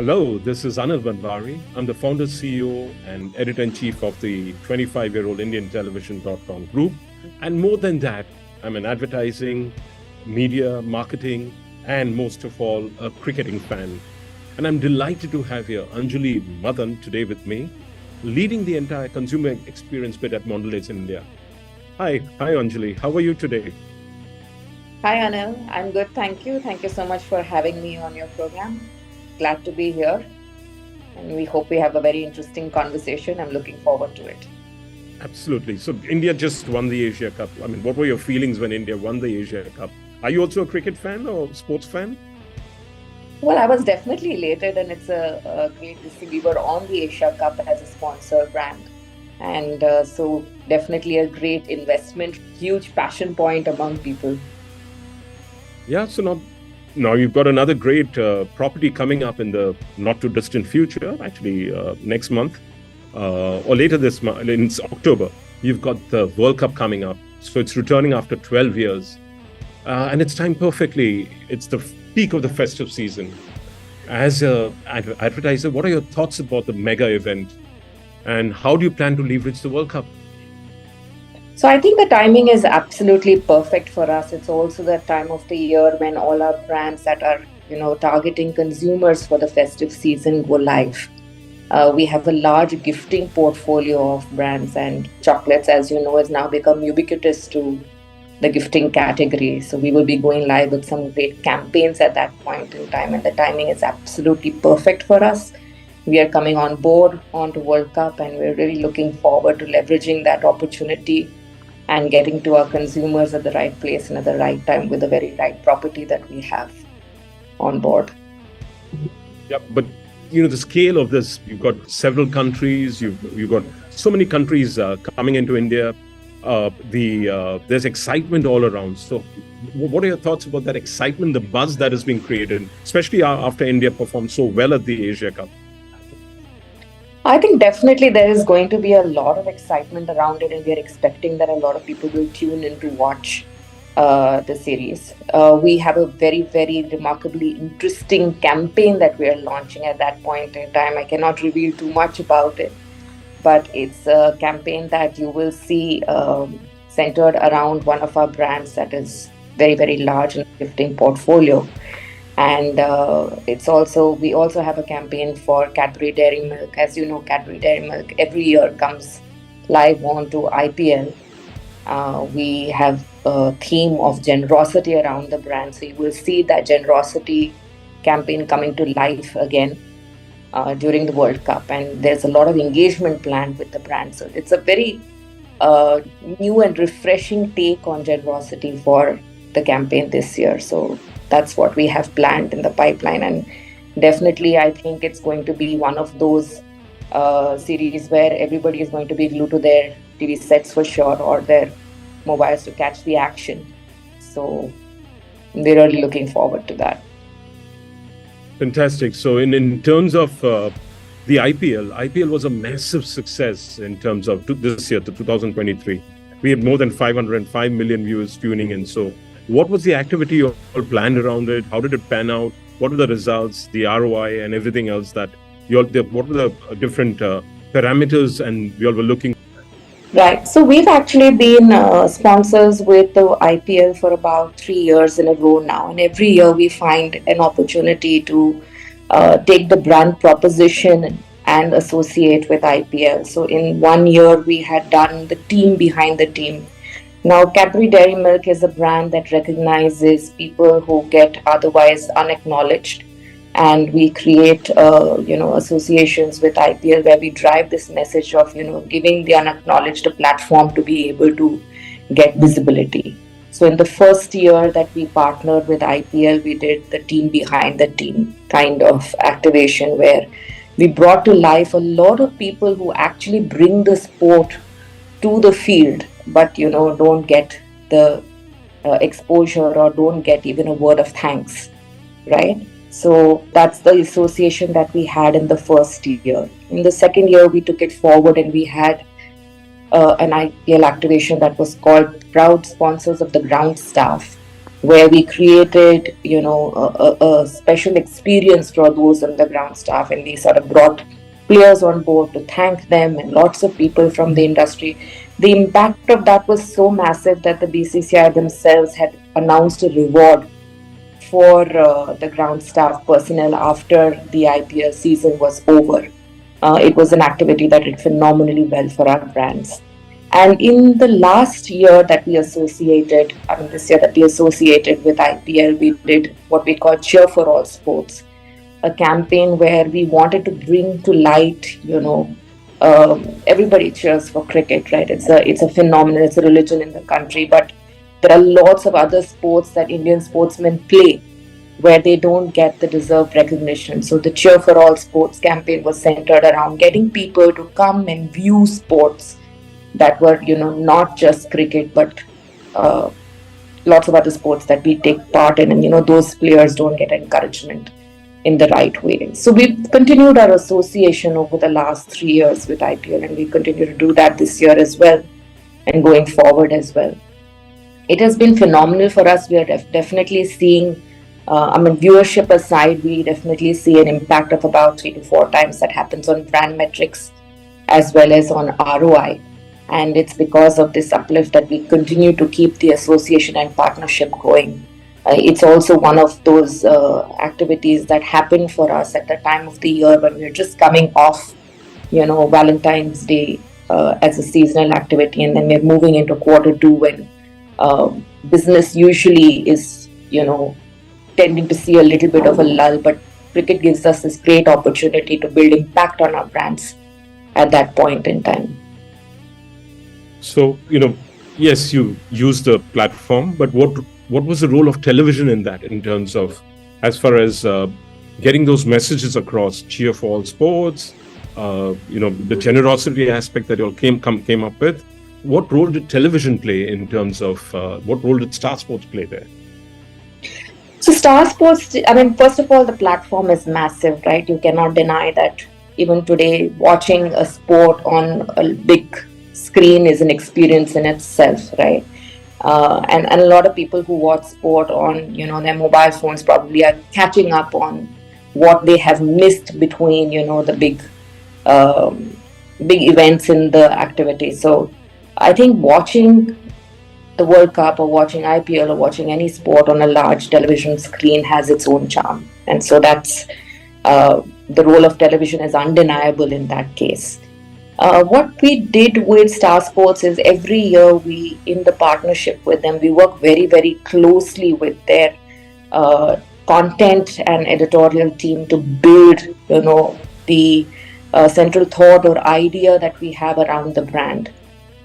Hello, this is Anil Banwari. I'm the founder, CEO, and editor-in-chief of the 25-year-old IndianTelevision.com group. And more than that, I'm an advertising, media, marketing, and most of all, a cricketing fan. And I'm delighted to have here Anjali Madan today with me, leading the entire consumer experience bit at Mondelez in India. Hi Anjali. How are you today? Hi Anil, I'm good, thank you. Thank you so much for having me on your program. Glad to be here, and we hope we have a very interesting conversation. I'm looking forward to it. Absolutely. So India just won the Asia Cup. I mean, what were your feelings when India won the Asia Cup? Are you also a cricket fan or sports fan? Well, I was definitely elated, and it's a great to see we were on the Asia Cup as a sponsor brand. And so definitely a great investment, huge passion point among people. Yeah, so now you've got another great property coming up in the not too distant future, actually next month or later this month, in October. You've got the World Cup coming up. So it's returning after 12 years. And it's timed perfectly. It's the peak of the festive season. As an advertiser, what are your thoughts about the mega event? And how do you plan to leverage the World Cup? So I think the timing is absolutely perfect for us. It's also the time of the year when all our brands that are, targeting consumers for the festive season go live. We have a large gifting portfolio of brands, and chocolates, as you know, has now become ubiquitous to the gifting category. So we will be going live with some great campaigns at that point in time, and the timing is absolutely perfect for us. We are coming on board onto World Cup, and we're really looking forward to leveraging that opportunity and getting to our consumers at the right place and at the right time with the very right property that we have on board. Yeah, but the scale of this, you've got several countries, you've got so many countries coming into India. There's excitement all around. So what are your thoughts about that excitement, the buzz that has been created, especially after India performed so well at the Asia Cup? I think definitely there is going to be a lot of excitement around it, and we are expecting that a lot of people will tune in to watch the series. We have a very, very remarkably interesting campaign that we are launching at that point in time. I cannot reveal too much about it, but it's a campaign that you will see centered around one of our brands that is very, very large in the gifting portfolio. And we also have a campaign for Cadbury Dairy Milk. As you know, Cadbury Dairy Milk every year comes live onto IPL. We have a theme of generosity around the brand. So you will see that generosity campaign coming to life again during the World Cup. And there's a lot of engagement planned with the brand. So it's a very new and refreshing take on generosity for the campaign this year. So that's what we have planned in the pipeline, and definitely I think it's going to be one of those series where everybody is going to be glued to their TV sets for sure, or their mobiles to catch the action. So we're really looking forward to that. Fantastic. So in terms of the IPL was a massive success in terms of this year, the 2023. We had more than 505 million viewers tuning in. So what was the activity you all planned around it? How did it pan out? What were the results, the ROI, and everything else what were the different parameters and you all were looking? Right. So we've actually been sponsors with the IPL for about 3 years in a row now. And every year we find an opportunity to take the brand proposition and associate with IPL. So in 1 year, we had done the team behind the team. Now, Cadbury Dairy Milk is a brand that recognizes people who get otherwise unacknowledged, and we create, associations with IPL where we drive this message of, giving the unacknowledged a platform to be able to get visibility. So, in the first year that we partnered with IPL, we did the team behind the team kind of activation where we brought to life a lot of people who actually bring the sport to the field, but don't get the exposure or don't get even a word of thanks, right? So that's the association that we had in the first year. In the second year, we took it forward and we had an IPL activation that was called Proud Sponsors of the Ground Staff. where we created, a special experience for those on the ground staff, and we sort of brought players on board to thank them and lots of people from the industry. The impact of that was so massive that the BCCI themselves had announced a reward for the ground staff personnel after the IPL season was over. It was an activity that did phenomenally well for our brands. And in the last year that we associated, I mean, this year that we associated with IPL, we did what we call Cheer for All Sports, a campaign where we wanted to bring to light, everybody cheers for cricket, right? It's a phenomenon, it's a religion in the country, but there are lots of other sports that Indian sportsmen play where they don't get the deserved recognition. So the Cheer for All Sports campaign was centered around getting people to come and view sports that were, not just cricket, but uh, lots of other sports that we take part in, and those players don't get encouragement in the right way. So we've continued our association over the last 3 years with IPL, and we continue to do that this year as well, and going forward as well. It has been phenomenal for us. We are definitely seeing, viewership aside, we definitely see an impact of about 3 to 4 times that happens on brand metrics as well as on ROI. And it's because of this uplift that we continue to keep the association and partnership going. It's also one of those activities that happen for us at the time of the year when we're just coming off, Valentine's Day as a seasonal activity, and then we're moving into quarter 2 when business usually is, tending to see a little bit of a lull, but cricket gives us this great opportunity to build impact on our brands at that point in time. So, yes, you use the platform, but what was the role of television in that, in terms of, as far as getting those messages across, Cheer for All Sports, the generosity aspect that you all came up with? What role did television play in terms of, what role did Star Sports play there? So Star Sports, first of all, the platform is massive, right? You cannot deny that even today, watching a sport on a big screen is an experience in itself, right? And a lot of people who watch sport on, their mobile phones probably are catching up on what they have missed between, the big events in the activity. So I think watching the World Cup or watching IPL or watching any sport on a large television screen has its own charm. And so that's the role of television is undeniable in that case. What we did with Star Sports is every year we, in the partnership with them, we work very, very closely with their content and editorial team to build, the central thought or idea that we have around the brand.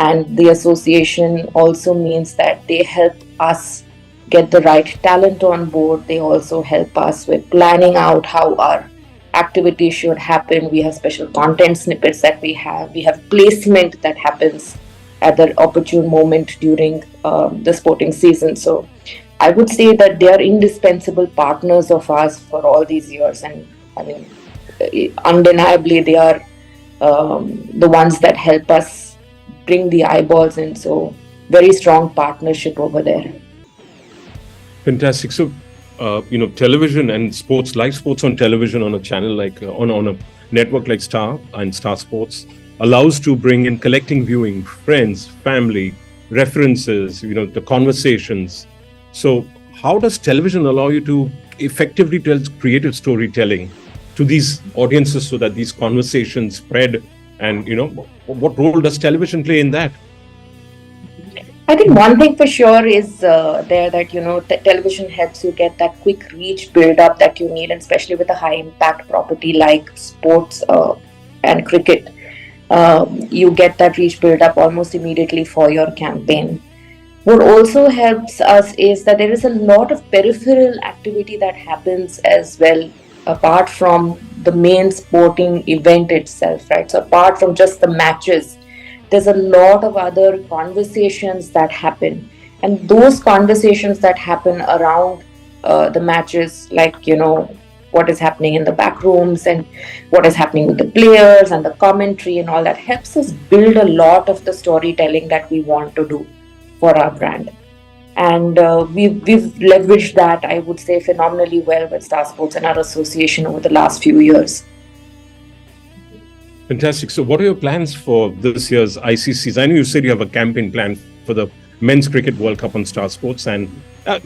And the association also means that they help us get the right talent on board. They also help us with planning out how our activity should happen. We have special content snippets that we have. We have placement that happens at the opportune moment during the sporting season. So I would say that they are indispensable partners of ours for all these years. And undeniably, they are the ones that help us bring the eyeballs in. So very strong partnership over there. Fantastic. So, television and sports, live sports on television on a channel like on a network like Star and Star Sports allows to bring in collecting viewing, friends, family, references, the conversations. So how does television allow you to effectively tell creative storytelling to these audiences so that these conversations spread? And, what role does television play in that? I think one thing for sure is there that, television helps you get that quick reach build up that you need, and especially with a high impact property like sports and cricket. You get that reach build up almost immediately for your campaign. What also helps us is that there is a lot of peripheral activity that happens as well, apart from the main sporting event itself, right? So apart from just the matches, there's a lot of other conversations that happen. And those conversations that happen around the matches, like, what is happening in the back rooms and what is happening with the players and the commentary and all that, helps us build a lot of the storytelling that we want to do for our brand. And we've leveraged that, I would say, phenomenally well with Star Sports and our association over the last few years. Fantastic. So, what are your plans for this year's ICCs? I know you said you have a campaign plan for the Men's Cricket World Cup on Star Sports. And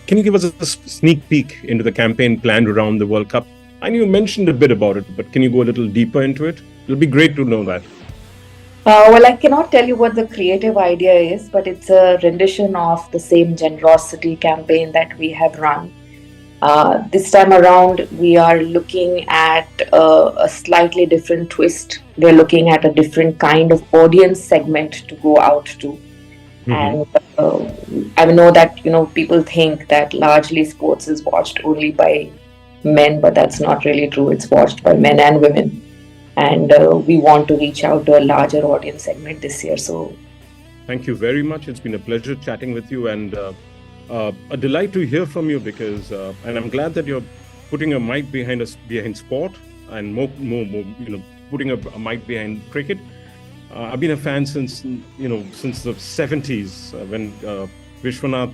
can you give us a sneak peek into the campaign planned around the World Cup? I know you mentioned a bit about it, but can you go a little deeper into it? It'll be great to know that. Well, I cannot tell you what the creative idea is, but it's a rendition of the same generosity campaign that we have run. This time around, we are looking at a slightly different twist. We're looking at a different kind of audience segment to go out to. And I know that people think that largely sports is watched only by men, but that's not really true. It's watched by men and women, and we want to reach out to a larger audience segment this year. So, thank you very much. It's been a pleasure chatting with you, and a delight to hear from you, because and I'm glad that you're putting a mic behind sport, and more putting a mic behind cricket. I've been a fan since the 70s, when Vishwanath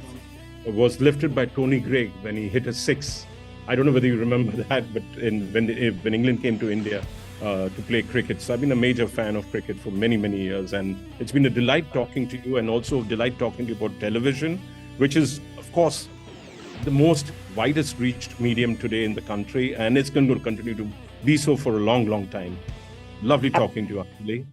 was lifted by Tony Greig when he hit a six. I don't know whether you remember that, but when England came to India to play cricket. So I've been a major fan of cricket for many, many years, and it's been a delight talking to you, and also a delight talking to you about television, which is, of course, the most widest reached medium today in the country, and it's going to continue to be so for a long, long time. Lovely talking to you, Anjali.